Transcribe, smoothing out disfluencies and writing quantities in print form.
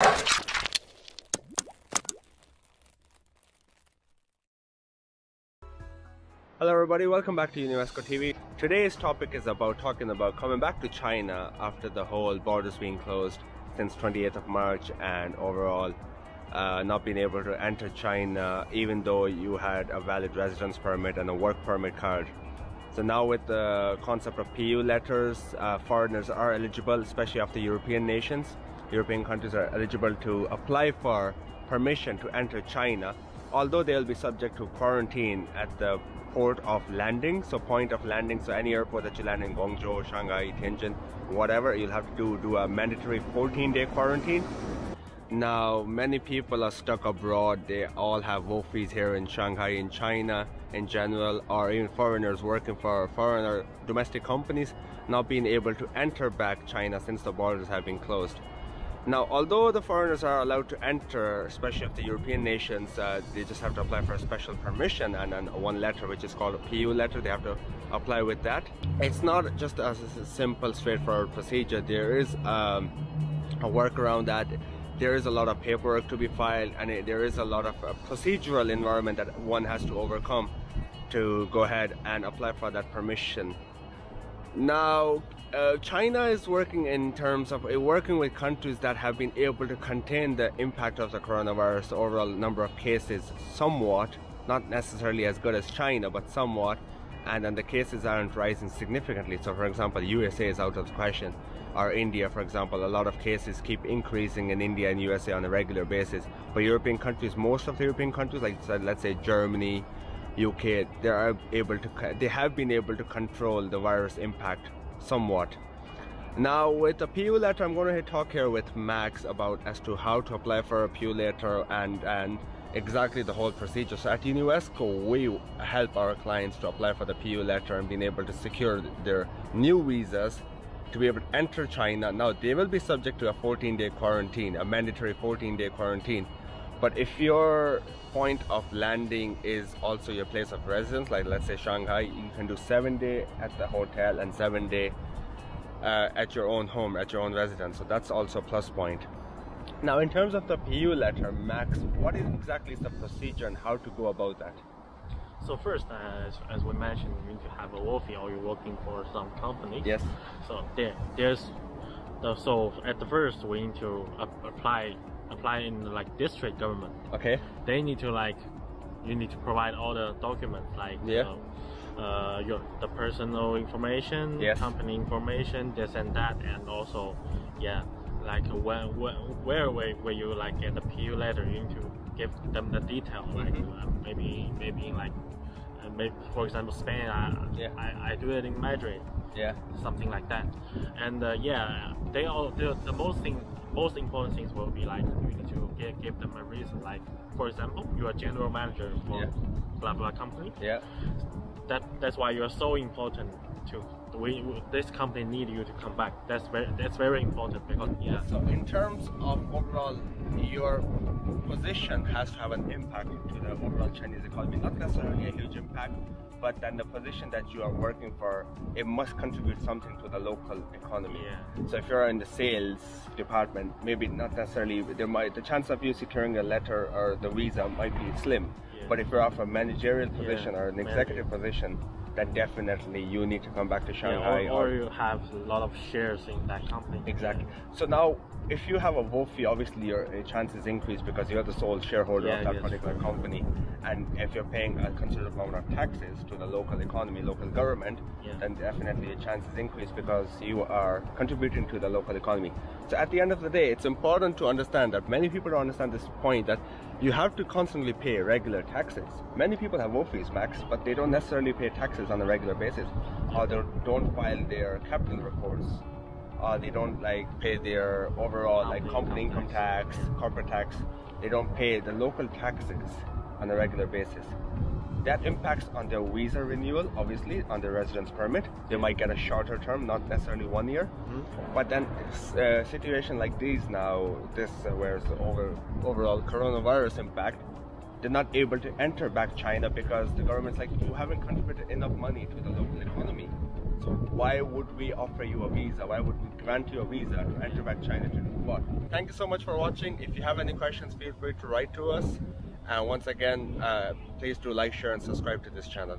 Hello everybody, welcome back to Univesco TV. Today's topic is about talking about coming back to China after the whole borders being closed since 28th of March and overall not being able to enter China even though you had a valid residence permit and a work permit card. So now with the concept of PU letters, foreigners are eligible, especially after European nations. European countries are eligible to apply for permission to enter China, although they'll be subject to quarantine at the port of landing, so point of landing. So any airport that you land in, Guangzhou, Shanghai, Tianjin, whatever, you'll have to do a mandatory 14-day quarantine. Now many people are stuck abroad, they all have WOFIs here in Shanghai, in China in general, or even foreigners working for foreign or domestic companies not being able to enter back China since the borders have been closed. Now, although the foreigners are allowed to enter, especially of the European nations, they just have to apply for a special permission and one letter, which is called a PU letter. They have to apply with that. It's not just a simple, straightforward procedure. There is a workaround that. There is a lot of paperwork to be filed, and there is a lot of procedural environment that one has to overcome to go ahead and apply for that permission. Now, China is working in terms of working with countries that have been able to contain the impact of the coronavirus, the overall number of cases somewhat, not necessarily as good as China, but somewhat, and then the cases aren't rising significantly. So for example, USA is out of the question, or India, for example. A lot of cases keep increasing in India and USA on a regular basis. But European countries, most of the European countries, like let's say Germany, UK, they have been able to control the virus impact somewhat. Now with the PU letter, I'm going to talk here with Max about as to how to apply for a PU letter and exactly the whole procedure. So at Univesco, we help our clients to apply for the PU letter and being able to secure their new visas to be able to enter China. Now they will be subject to a 14-day quarantine, a mandatory 14-day quarantine. But if your point of landing is also your place of residence, like let's say Shanghai, you can do 7-day at the hotel and 7-day at your own home, at your own residence. So that's also a plus point. Now in terms of the PU letter, Max, what exactly is the procedure and how to go about that? So first, as we mentioned, you need to have a WOFI or you're working for some company. Yes. So so at the first we need to apply in like district government. Okay. They need to you need to provide all the documents like the personal information, yes, company information, this and that, and also like where you like get the PU letter, you need to give them the detail, like maybe for example Spain, I do it in Madrid, something like that. And the most important things will be like you need to give them a reason, like for example you're a general manager for blah blah company, that's why you're so important to this company need you to come back. That's very important because So in terms of overall, your position has to have an impact to the overall Chinese economy, not necessarily a huge impact, but then the position that you are working for, it must contribute something to the local economy. So if you're in the sales department, maybe not necessarily, the chance of you securing a letter or the visa might be slim. But if you're off a managerial position or an executive position, then definitely you need to come back to Shanghai. Or you have a lot of shares in that company. Exactly. So now, if you have a WOFI, obviously your chances increase because you're the sole shareholder of that particular company. And if you're paying a considerable amount of taxes to the local economy, local government, then definitely your chances increase because you are contributing to the local economy. So at the end of the day, it's important to understand that many people don't understand this point, that you have to constantly pay regular taxes. Many people have WOFIs, Max, but they don't necessarily pay taxes on a regular basis, or they don't file their capital reports, or they don't pay their overall company income tax, corporate tax. They don't pay the local taxes on a regular basis. That impacts on their visa renewal, obviously, on their residence permit. They might get a shorter term, not necessarily 1 year. But then situation like these now, where's the overall coronavirus impact, they're not able to enter back China because the government's like, you haven't contributed enough money to the local economy. So why would we offer you a visa? Why would we grant you a visa to enter back China to do what? Thank you so much for watching. If you have any questions, feel free to write to us. And once again, please do like, share, and subscribe to this channel.